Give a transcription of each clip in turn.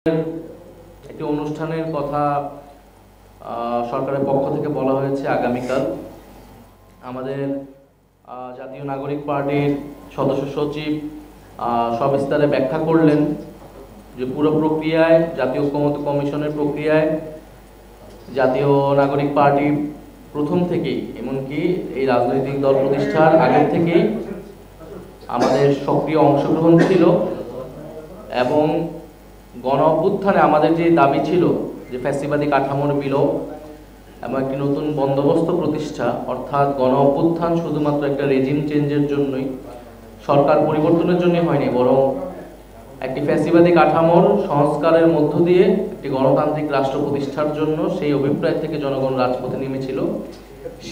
একটি অনুষ্ঠানের কথা সরকারের পক্ষ থেকে বলা হয়েছে আগামীকাল। আমাদের জাতীয় নাগরিক পার্টির সদস্য সচিব সবিস্তারে ব্যাখ্যা করলেন যে পুরো প্রক্রিয়ায়, জাতীয় ঐক্যমত্য কমিশনের প্রক্রিয়ায় জাতীয় নাগরিক পার্টি প্রথম থেকেই, এমনকি এই রাজনৈতিক দল প্রতিষ্ঠার আগের থেকেই আমাদের সক্রিয় অংশগ্রহণ ছিল এবং গণ অভ্যুত্থানে আমাদের যে দাবি ছিল যে ফ্যাসিবাদী কাঠামোর বিলোপ এবং একটি নতুন বন্দোবস্ত প্রতিষ্ঠা, অর্থাৎ গণ অভ্যুত্থান শুধুমাত্র একটা রেজিম চেঞ্জের জন্যই, সরকার পরিবর্তনের জন্য হয়নি, বরং একটি ফ্যাসিবাদী কাঠামোর সংস্কারের মধ্য দিয়ে একটি গণতান্ত্রিক রাষ্ট্র প্রতিষ্ঠার জন্য সেই অভিপ্রায় থেকে জনগণ রাজপথে নেমেছিল।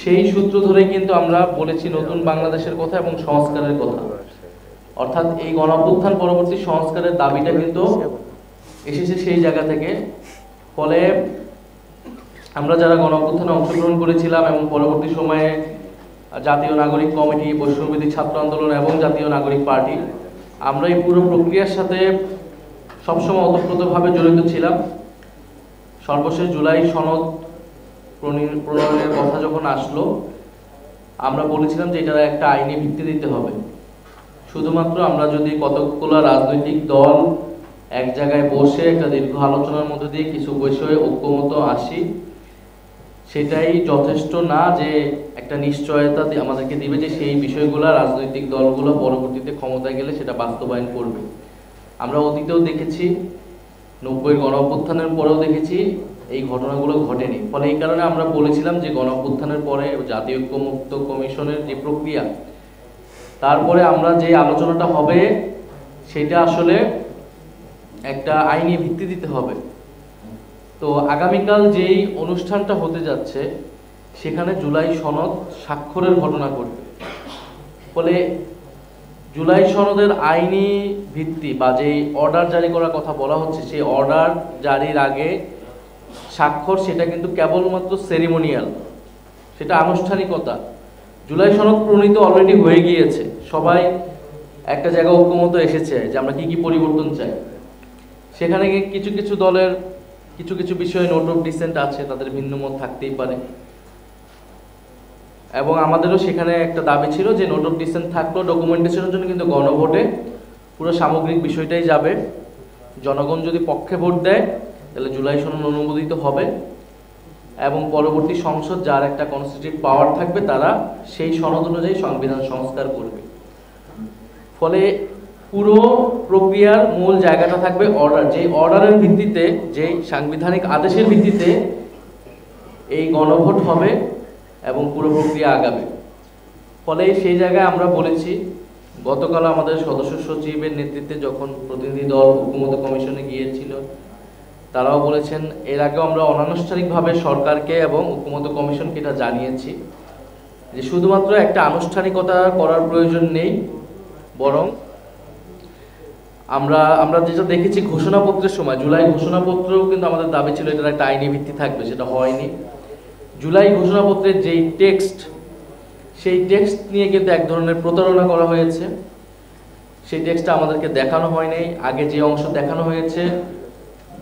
সেই সূত্র ধরে কিন্তু আমরা বলেছি নতুন বাংলাদেশের কথা এবং সংস্কারের কথা, অর্থাৎ এই গণ অভ্যুত্থান পরবর্তী সংস্কারের দাবিটা কিন্তু এসেছে সেই জায়গা থেকে। ফলে আমরা যারা গণ অভ্যুত্থানে অংশগ্রহণ করেছিলাম এবং পরবর্তী সময়ে জাতীয় নাগরিক কমিটি, বৈষম্যবিরোধী ছাত্র আন্দোলন এবং জাতীয় নাগরিক পার্টি, আমরা এই পুরো প্রক্রিয়ার সাথে সবসময় ওতপ্রোতভাবে জড়িত ছিলাম। সর্বশেষ জুলাই সনদ প্রণয়নের কথা যখন আসলো, আমরা বলেছিলাম যে এটার একটা আইনি ভিত্তি দিতে হবে। শুধুমাত্র আমরা যদি কতগুলো রাজনৈতিক দল এক জায়গায় বসে একটা দীর্ঘ আলোচনার মধ্যে দিয়ে কিছু বিষয়ে ঐক্যমত আসি, সেটাই যথেষ্ট না যে একটা নিশ্চয়তা আমাদেরকে দিবে যে সেই বিষয়গুলো রাজনৈতিক দলগুলো পরবর্তীতে ক্ষমতায় গেলে সেটা বাস্তবায়ন করবে। আমরা অতীতেও দেখেছি, 90-এর গণ অভ্যুত্থানের পরেও দেখেছি এই ঘটনাগুলো ঘটেনি। ফলে এই কারণে আমরা বলেছিলাম যে গণ অভ্যুত্থানের পরে জাতীয় ঐক্যমত্য কমিশনের যে প্রক্রিয়া, তারপরে আমরা যে আলোচনাটা হবে সেটা আসলে একটা আইনি ভিত্তি দিতে হবে। তো আগামীকাল যেই অনুষ্ঠানটা হতে যাচ্ছে সেখানে জুলাই সনদ স্বাক্ষরের ঘটনা ঘটবে। ফলে জুলাই সনদের আইনি ভিত্তি বা যেই অর্ডার জারি করার কথা বলা হচ্ছে, সেই অর্ডার জারির আগে স্বাক্ষর সেটা কিন্তু কেবলমাত্র সেরিমোনিয়াল, সেটা আনুষ্ঠানিকতা। জুলাই সনদ প্রণীত অলরেডি হয়ে গিয়েছে, সবাই একটা জায়গায় ঐক্যমত এসেছে যে আমরা কি কি পরিবর্তন চাই। সেখানে কিছু কিছু দলের কিছু কিছু বিষয়ে নোট অফ ডিসেন্ট আছে, তাদের ভিন্ন মত থাকতেই পারে, এবং আমাদেরও সেখানে একটা দাবি ছিল যে নোট অফ ডিসেন্ট থাকলেও ডকুমেন্টেশনের জন্য কিন্তু গণভোটে পুরো সামগ্রিক বিষয়টাই যাবে। জনগণ যদি পক্ষে ভোট দেয় তাহলে জুলাই সনদ অনুমোদিত হবে এবং পরবর্তী সংসদ, যার একটা কনস্টিটিউটিভ পাওয়ার থাকবে, তারা সেই সনদ অনুযায়ী সংবিধান সংস্কার করবে। ফলে পুরো প্রক্রিয়ার মূল জায়গাটা থাকবে অর্ডার, যে অর্ডারের ভিত্তিতে, যে সাংবিধানিক আদেশের ভিত্তিতে এই গণভোট হবে এবং পুরো প্রক্রিয়া আগাবে। ফলে সেই জায়গায় আমরা বলেছি, গতকাল আমাদের সদস্য সচিবের নেতৃত্বে যখন প্রতিনিধি দল ঐক্যমত্য কমিশনে গিয়েছিল, তারাও বলেছেন, এর আগেও আমরা অনানুষ্ঠানিকভাবে সরকারকে এবং ঐক্যমত্য কমিশনকে এটা জানিয়েছি যে শুধুমাত্র একটা আনুষ্ঠানিকতা করার প্রয়োজন নেই, বরং আমরা যেটা দেখেছি ঘোষণাপত্রের সময়, জুলাই ঘোষণাপত্রেও কিন্তু আমাদের দাবি ছিল এটার একটা আইনি ভিত্তি থাকবে, সেটা হয়নি। জুলাই ঘোষণাপত্রের যেই টেক্সট, সেই টেক্সট নিয়ে কিন্তু এক ধরনের প্রতারণা করা হয়েছে। সেই টেক্সটটা আমাদেরকে দেখানো হয়নি। আগে যে অংশ দেখানো হয়েছে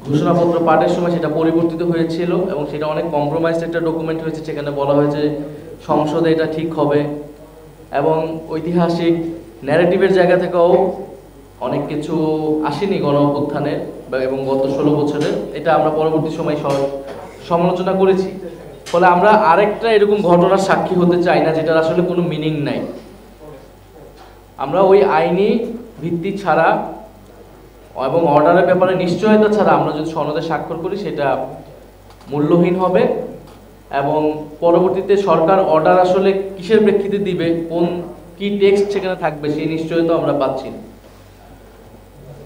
ঘোষণাপত্র পাঠের সময়, সেটা পরিবর্তিত হয়েছিল এবং সেটা অনেক কম্প্রোমাইজড একটা ডকুমেন্ট হয়েছে। সেখানে বলা হয়েছে সংসদে এটা ঠিক হবে, এবং ঐতিহাসিক ন্যারেটিভের জায়গা থেকেও অনেক কিছু আসেনি গণ অভ্যুত্থানের এবং গত 16 বছরের। এটা আমরা পরবর্তী সময় সমালোচনা করেছি। ফলে আমরা আরেকটা এরকম ঘটনার সাক্ষী হতে চাই না যেটার আসলে কোনো মিনিং নাই। আমরা ওই আইনি ভিত্তি ছাড়া এবং অর্ডারের ব্যাপারে নিশ্চয়তা ছাড়া আমরা যদি সনদে স্বাক্ষর করি, সেটা মূল্যহীন হবে এবং পরবর্তীতে সরকার অর্ডার আসলে কিসের প্রেক্ষিতে দিবে, কি টেক্সট সেখানে থাকবে, সেই নিশ্চয়তা আমরা পাচ্ছি না।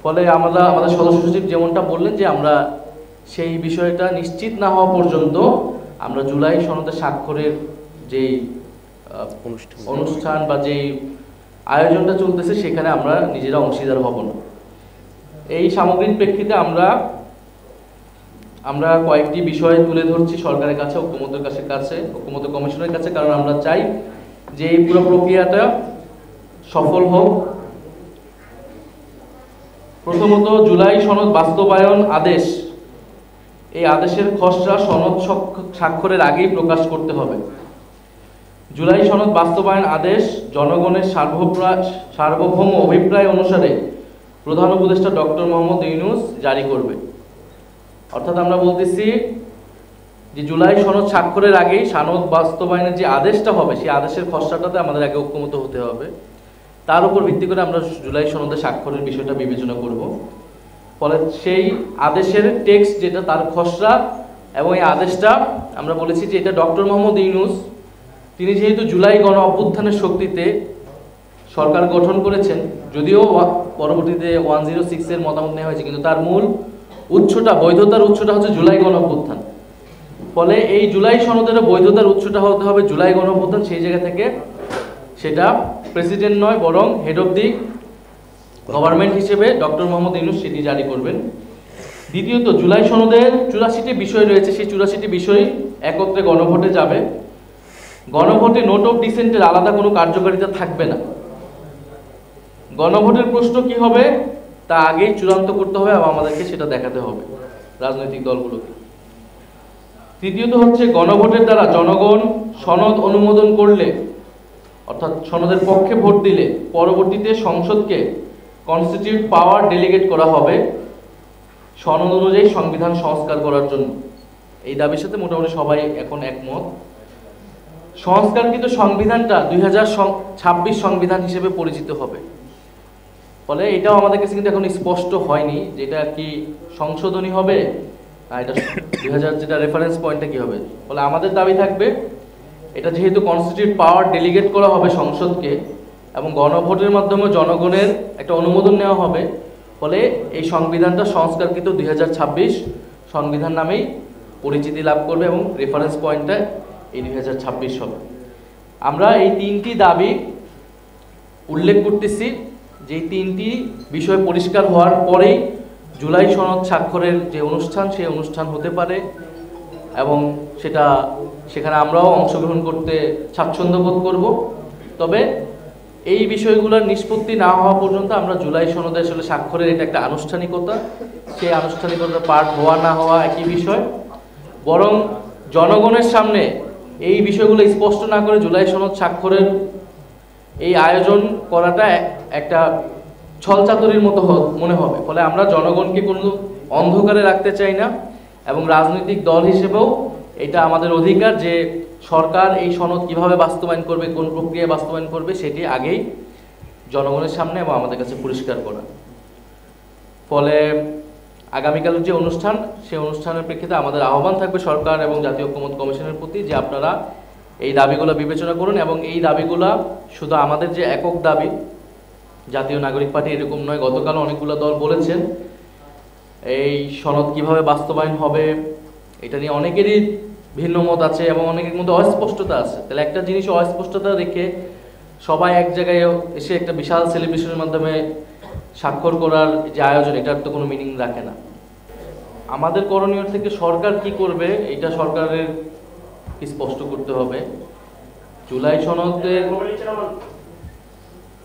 ফলে আমাদের সদস্য সচিব যেমনটা বললেন যে আমরা সেই বিষয়টা নিশ্চিত না হওয়া পর্যন্ত আমরা জুলাই সনদে স্বাক্ষরের যেই অনুষ্ঠান বা যেই আয়োজনটা চলতেছে সেখানে আমরা নিজেরা অংশীদার হব না। এই সামগ্রিক প্রেক্ষিতে আমরা কয়েকটি বিষয় তুলে ধরছি সরকারের কাছে, ঐক্যমত্য কমিশনের কাছে, কারণ আমরা চাই যে এই পুরো প্রক্রিয়াটা সফল হোক প্রথমত, জুলাই সনদ বাস্তবায়ন আদেশ, এই আদেশের খসড়া সনদ স্বাক্ষরের আগেই প্রকাশ করতে হবে। জুলাই সনদ বাস্তবায়ন আদেশ জনগণের সার্বভৌম অভিপ্রায় অনুসারে প্রধান উপদেষ্টা ডক্টর মোহাম্মদ ইউনূস জারি করবে। অর্থাৎ আমরা বলতেছি যে জুলাই সনদ স্বাক্ষরের আগেই সনদ বাস্তবায়নের যে আদেশটা হবে সেই আদেশের খসড়াটাতে আমাদের আগে ঐক্যমত হতে হবে। তার উপর ভিত্তি করে আমরা জুলাই সনদে স্বাক্ষরের বিষয়টা বিবেচনা করব। ফলে সেই আদেশের টেক্সট যেটা, তার খসড়া এবং এই আদেশটা আমরা বলেছি যে এটা ডক্টর মোহাম্মদ ইউনূস, তিনি যেহেতু জুলাই গণ অভ্যুত্থানের শক্তিতে সরকার গঠন করেছেন, যদিও পরবর্তীতে 106-এর মতামত নেওয়া হয়েছে, কিন্তু তার মূল উৎসটা, বৈধতার উৎসটা হচ্ছে জুলাই গণ অভ্যুত্থান। ফলে এই জুলাই সনদের বৈধতার উৎসটা হতে হবে জুলাই গণ অভ্যুত্থান। সেই জায়গা থেকে সেটা প্রেসিডেন্ট নয়, বরং হেড অফ দি গভর্নমেন্ট হিসেবে ডক্টর মোহাম্মদ ইউনূস সেটি জারি করবেন। দ্বিতীয়ত, জুলাই সনদের 84টি বিষয় রয়েছে, সেই 84টি বিষয় একত্রে গণভোটে যাবে। গণভোটে নোট অফ ডিসেন্টের আলাদা কোনো কার্যকারিতা থাকবে না। গণভোটের প্রশ্ন কি হবে তা আগেই চূড়ান্ত করতে হবে এবং আমাদেরকে সেটা দেখাতে হবে রাজনৈতিক দলগুলোকে। তৃতীয়ত হচ্ছে, গণভোটের দ্বারা জনগণ সনদ অনুমোদন করলে, অর্থাৎ সনদের পক্ষে ভোট দিলে পরবর্তীতে সংসদকে কনস্টিটিউট পাওয়ার ডেলিগেট করা হবে সনদ অনুযায়ী সংবিধান সংস্কার করার জন্য। এই দাবির সাথে মোটামুটি সবাই এখন একমত। সংস্কারকৃত সংবিধানটা 2026 সংবিধান হিসেবে পরিচিত হবে। ফলে এটাও আমাদের কাছে কিন্তু এখন স্পষ্ট হয়নি যে এটা কি সংশোধনী হবে, এটা 2000 যেটা রেফারেন্স পয়েন্টটা কি হবে। ফলে আমাদের দাবি থাকবে, এটা যেহেতু কনস্টিটিউট পাওয়ার ডেলিগেট করা হবে সংসদকে এবং গণভোটের মাধ্যমে জনগণের একটা অনুমোদন নেওয়া হবে, ফলে এই সংবিধানটা সংস্কারকৃত 2026 সংবিধান নামেই পরিচিতি লাভ করবে এবং রেফারেন্স পয়েন্টটা এই 2026 হবে। আমরা এই তিনটি দাবি উল্লেখ করতেছি, যে তিনটি বিষয় পরিষ্কার হওয়ার পরেই জুলাই সনদ স্বাক্ষরের যে অনুষ্ঠান, সেই অনুষ্ঠান হতে পারে এবং সেখানে আমরাও অংশগ্রহণ করতে স্বাচ্ছন্দ্য বোধ করব। তবে এই বিষয়গুলোর নিষ্পত্তি না হওয়া পর্যন্ত আমরা জুলাই সনদে আসলে স্বাক্ষরের এটা একটা আনুষ্ঠানিকতা, সেই আনুষ্ঠানিকতা পার্ট হওয়া না হওয়া একই বিষয়। বরং জনগণের সামনে এই বিষয়গুলো স্পষ্ট না করে জুলাই সনদ স্বাক্ষরের এই আয়োজন করাটা একটা ছলচাতুরির মতো মনে হবে। ফলে আমরা জনগণকে কোনো অন্ধকারে রাখতে চাই না এবং রাজনৈতিক দল হিসেবেও এটা আমাদের অধিকার যে সরকার এই সনদ কিভাবে বাস্তবায়ন করবে, কোন প্রক্রিয়ায় বাস্তবায়ন করবে, সেটি আগেই জনগণের সামনে এবং আমাদের কাছে পরিষ্কার করা। ফলে আগামীকালের যে অনুষ্ঠান, সেই অনুষ্ঠানের প্রেক্ষিতে আমাদের আহ্বান থাকবে সরকার এবং জাতীয় ঐক্যমত্য কমিশনের প্রতি যে আপনারা এই দাবিগুলো বিবেচনা করুন এবং এই দাবিগুলো শুধু আমাদের যে একক দাবি, জাতীয় নাগরিক পার্টি এরকম নয়, গতকাল অনেকগুলো দল বলেছেন এই সনদ কিভাবে বাস্তবায়ন হবে এটা নিয়ে অনেকেরই ভিন্ন মত আছে এবং অনেকের মধ্যে অস্পষ্টতা আছে। তাহলে একটা জিনিস অস্পষ্টতা রেখে সবাই এক জায়গায় এসে একটা বিশাল সেলিব্রেশনের মাধ্যমে স্বাক্ষর করার যে আয়োজন, এটার তো কোনো মিনিং রাখে না। আমাদের করণীয় থেকে সরকার কি করবে এটা সরকারের স্পষ্ট করতে হবে। জুলাই সনদের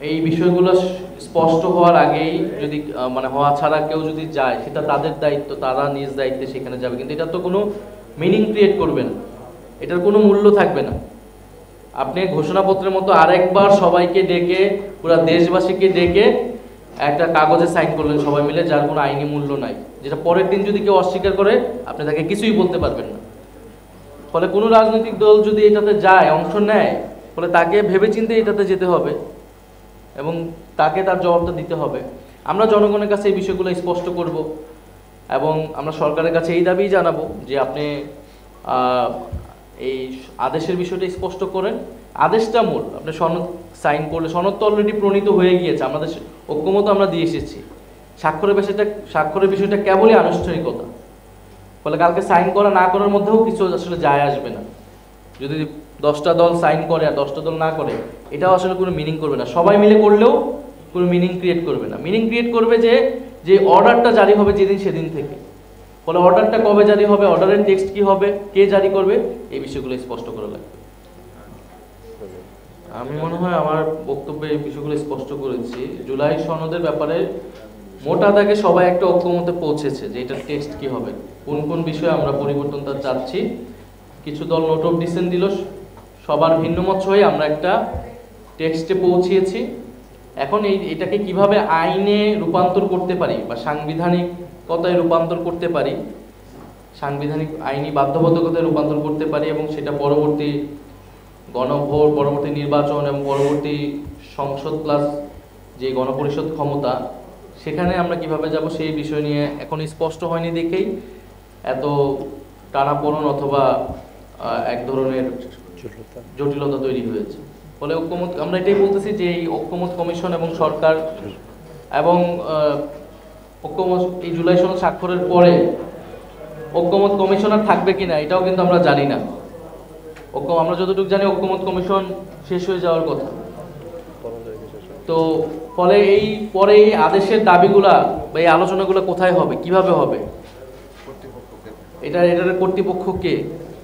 এই বিষয়গুলো স্পষ্ট হওয়ার আগেই যদি হওয়া ছাড়া কেউ যদি যায়, সেটা তাদের দায়িত্ব, তারা নিজ দায়িত্বে সেখানে যাবে, কিন্তু এটা তো কোনো মিনিং ক্রিয়েট করবে না, এটার কোনো মূল্য থাকবে না। আপনি ঘোষণাপত্রের মতো আরেকবার সবাইকে ডেকে, পুরা দেশবাসীকে ডেকে একটা কাগজে সাইন করলেন সবাই মিলে, যার কোনো আইনি মূল্য নাই, যেটা পরের দিন যদি কেউ অস্বীকার করে আপনি তাকে কিছুই বলতে পারবেন না। ফলে কোনো রাজনৈতিক দল যদি এটাতে যায়, অংশ নেয়, ফলে তাকে ভেবেচিন্তে এটাতে যেতে হবে এবং তাকে তার জবাবটা দিতে হবে। আমরা জনগণের কাছে এই বিষয়গুলো স্পষ্ট করব এবং আমরা সরকারের কাছে এই দাবিই জানাবো যে আপনি এই আদেশের বিষয়টা স্পষ্ট করেন। আদেশটা মূল, আপনি সনদ সাইন করলে, সনদ তো অলরেডি প্রণীত হয়ে গিয়েছে, আমাদের ঐক্যমত আমরা দিয়ে এসেছি, স্বাক্ষরের বিষয়টা কেবলই আনুষ্ঠানিকতা। ফলে কালকে সাইন করা না করার মধ্যেও কিছু আসলে যায় আসবে না। যদি 10টা দল সাইন করে আর 10টা দল না করে, এটাও আসলে কোনো মিনিং করবে না। সবাই মিলে করলেও কোনো মিনিং ক্রিয়েট করবে না। মিনিং ক্রিয়েট করবে যে অর্ডারটা জারি হবে যেদিন, সেদিন থেকে। ফলে অর্ডারটা কবে জারি হবে, অর্ডারের টেক্সট কি হবে, কে জারি করবে, এই বিষয়গুলো স্পষ্ট করা লাগবে। আমি মনে হয় আমার বক্তব্যে এই বিষয়গুলো স্পষ্ট করেছি। জুলাই সনদের ব্যাপারে মোটা দাগে সবাই একটা ঐক্যমতে পৌঁছেছে যে এটার টেক্সট কি হবে, কোন কোন বিষয়ে আমরা পরিবর্তনটা চাচ্ছি। কিছু দল নোট অফ ডিসেন্ট দিল, সবার ভিন্নমত হয়ে আমরা একটা টেক্সটে পৌঁছিয়েছি। এখন এটাকে কিভাবে আইনে রূপান্তর করতে পারি বা সাংবিধানিকতায় রূপান্তর করতে পারি, সাংবিধানিক আইনি বাধ্যবাধকতায় রূপান্তর করতে পারি, এবং সেটা পরবর্তী গণভোট, পরবর্তী নির্বাচন এবং পরবর্তী সংসদ প্লাস যে গণপরিষদ ক্ষমতা, সেখানে আমরা কিভাবে যাব সেই বিষয় নিয়ে এখন স্পষ্ট হয়নি দেখেই এত টানাপোড়েন অথবা এক ধরনের জটিলতা তৈরি হয়েছে। ফলে ঐক্যমত, আমরা এটাই বলতেছি যে এই ঐক্যমত কমিশন এবং সরকার এবং ঐক্যমত এই জুলাই সনদ স্বাক্ষরের পরে ঐক্যমত কমিশনার থাকবে কিনা এটাও কিন্তু আমরা জানি না। আমরা যতটুকু জানি ঐক্যমত কমিশন শেষ হয়ে যাওয়ার কথা। তো ফলে পরে এই আদেশের দাবিগুলা বা এই আলোচনাগুলো কোথায় হবে, কিভাবে হবে, এটার কর্তৃপক্ষকে,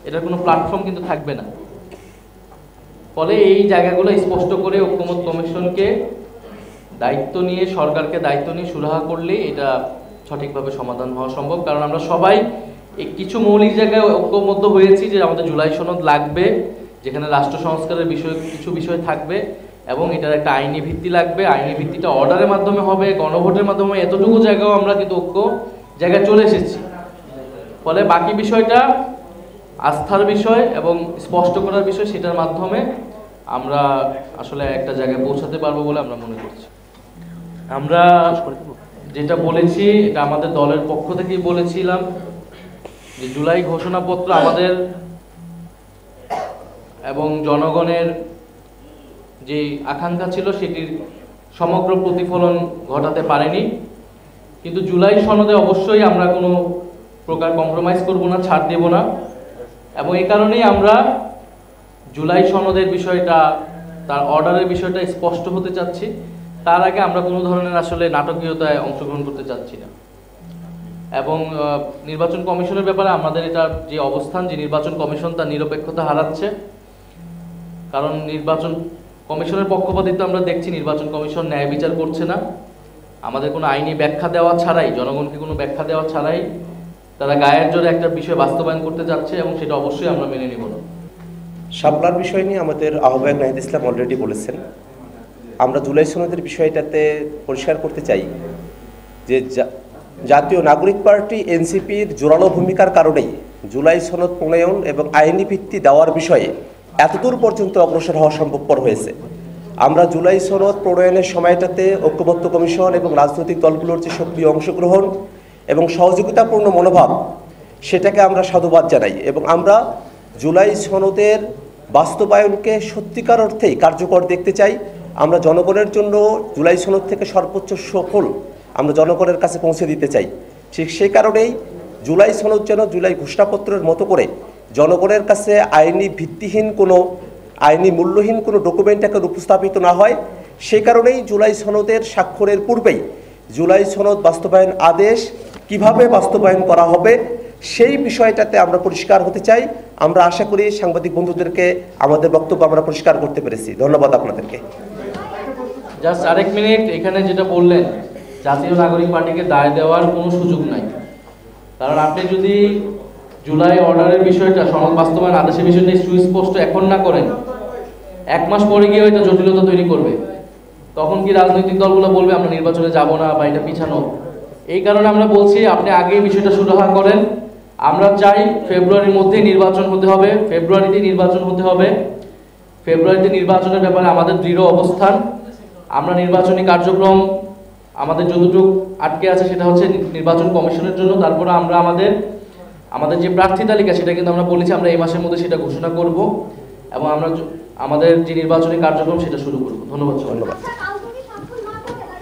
এটার কোনো প্ল্যাটফর্ম কিন্তু থাকবে না। ফলে এই জায়গাগুলো স্পষ্ট করে ঐক্যমত কমিশনকে দায়িত্ব নিয়ে, সরকারকে দায়িত্ব নিয়ে সুরাহা করলেই এটা সঠিকভাবে সমাধান হওয়া সম্ভব। কারণ আমরা সবাই কিছু মৌলিক জায়গায় ঐক্যবদ্ধ হয়েছি যে আমাদের জুলাই সনদ লাগবে, যেখানে রাষ্ট্র সংস্কারের কিছু বিষয় থাকবে এবং এটার একটা আইনি ভিত্তি লাগবে। আইনি ভিত্তিটা অর্ডারের মাধ্যমে হবে, গণভোটের মাধ্যমে, এতটুকু জায়গাও আমরা কিন্তু ঐক্য জায়গায় চলে এসেছি। ফলে বাকি বিষয়টা আস্থার বিষয় এবং স্পষ্ট করার বিষয়, সেটার মাধ্যমে আমরা আসলে একটা জায়গায় পৌঁছাতে পারবো বলে আমরা মনে করছি। আমরা যেটা বলেছি এটা আমাদের দলের পক্ষ থেকেই বলেছিলাম যে জুলাই ঘোষণাপত্র আমাদের এবং জনগণের যে আকাঙ্ক্ষা ছিল সেটির সমগ্র প্রতিফলন ঘটাতে পারেনি, কিন্তু জুলাই সনদে অবশ্যই আমরা কোনো প্রকার কম্প্রোমাইজ করব না, ছাড় দেব না। এবং এই কারণেই আমরা জুলাই সনদের বিষয়টা, তার অর্ডারের বিষয়টা স্পষ্ট হতে চাচ্ছি। তার আগে আমরা কোনো ধরনের আসলে নাটকীয়তায় অংশগ্রহণ করতে চাচ্ছি না। এবং নির্বাচন কমিশনের ব্যাপারে আমাদের এটা যে অবস্থান, যে নির্বাচন কমিশন তার নিরপেক্ষতা হারাচ্ছে। কারণ নির্বাচন কমিশনের পক্ষপাতিত্ব আমরা দেখছি, নির্বাচন কমিশন ন্যায় বিচার করছে না। আমাদের কোনো আইনি ব্যাখ্যা দেওয়া ছাড়াই, জনগণকে কোনো ব্যাখ্যা দেওয়া ছাড়াই তারা গায়ের জোরে একটা বিষয় বাস্তবায়ন করতে যাচ্ছে, এবং সেটা অবশ্যই আমরা মেনে নিব না। শাপলার বিষয় নিয়ে আমাদের আহ্বায়ক নাহিদ ইসলাম অলরেডি বলেছেন। আমরা জুলাই সনদের বিষয়টাতে পরিষ্কার করতে চাই যে জাতীয় নাগরিক পার্টি এনসিপির জোরালো ভূমিকার কারণেই জুলাই সনদ প্রণয়ন এবং আইনি ভিত্তি দেওয়ার বিষয়ে এতদূর পর্যন্ত অগ্রসর হওয়া সম্ভবপর হয়েছে। আমরা জুলাই সনদ প্রণয়নের সময়টাতে ঐক্যমত্য কমিশন এবং রাজনৈতিক দলগুলোর যে সক্রিয় অংশগ্রহণ এবং সহযোগিতাপূর্ণ মনোভাব, সেটাকে আমরা সাধুবাদ জানাই। এবং আমরা জুলাই সনদের বাস্তবায়নকে সত্যিকার অর্থেই কার্যকর দেখতে চাই। আমরা জনগণের জন্য জুলাই সনদ থেকে সর্বোচ্চ সুফল আমরা জনগণের কাছে পৌঁছে দিতে চাই। ঠিক সেই কারণেই জুলাই সনদ যেন জুলাই ঘোষণাপত্রের মতো করে জনগণের কাছে আইনি ভিত্তিহীন কোনো, আইনি মূল্যহীন কোনো ডকুমেন্ট আকারে উপস্থাপিত না হয়, সেই কারণেই জুলাই সনদের স্বাক্ষরের পূর্বেই জুলাই সনদ বাস্তবায়ন আদেশ কিভাবে বাস্তবায়ন করা হবে সেই বিষয়টাতে আমরা পরিষ্কার হতে চাই। আমরা আশা করি সাংবাদিক বন্ধুদেরকে আমাদের বক্তব্য আমরা পরিষ্কার করতে পেরেছি। ধন্যবাদ আপনাদেরকে। জাস্ট আরেক মিনিট, এখানে যেটা বললেন জাতীয় নাগরিক পার্টিকে দায় দেওয়ার কোনো সুযোগ নাই। কারণ আপনি যদি জুলাই অর্ডারের বিষয়টা, সনদ বাস্তবায়ন আদেশের বিষয়টা সুস্পষ্ট এখন না করেন, 1 মাস পরে গিয়ে এটা জটিলতা তৈরি করবে। তখন কি রাজনৈতিক দলগুলো বলবে আমরা নির্বাচনে যাব না বা এটা পিছানো। এই কারণে আমরা বলছি আপনি আগে বিষয়টা সুরাহা করেন। আমরা চাই ফেব্রুয়ারির মধ্যেই নির্বাচন হতে হবে, ফেব্রুয়ারিতে নির্বাচন হতে হবে। ফেব্রুয়ারিতে নির্বাচনের ব্যাপারে আমাদের দৃঢ় অবস্থান। আমরা নির্বাচনী কার্যক্রম আমাদের যতটুকু আটকে আছে সেটা হচ্ছে নির্বাচন কমিশনের জন্য। তারপরে আমরা আমাদের যে প্রার্থী তালিকা সেটা কিন্তু আমরা বলেছি আমরা এই মাসের মধ্যে সেটা ঘোষণা করব এবং আমরা আমাদের যে নির্বাচনী কার্যক্রম সেটা শুরু করব। ধন্যবাদ।